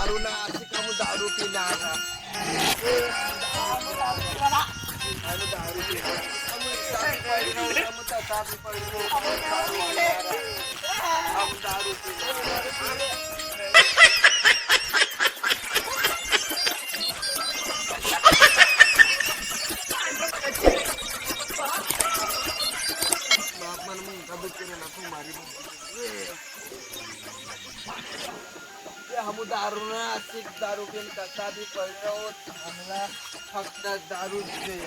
दारू ना असं कामं दारू पिणार दारू पिणार दारू हम दारू ना अशी दारू पिऊन कसा बी पडलो आम्हाला फक्त दारू दे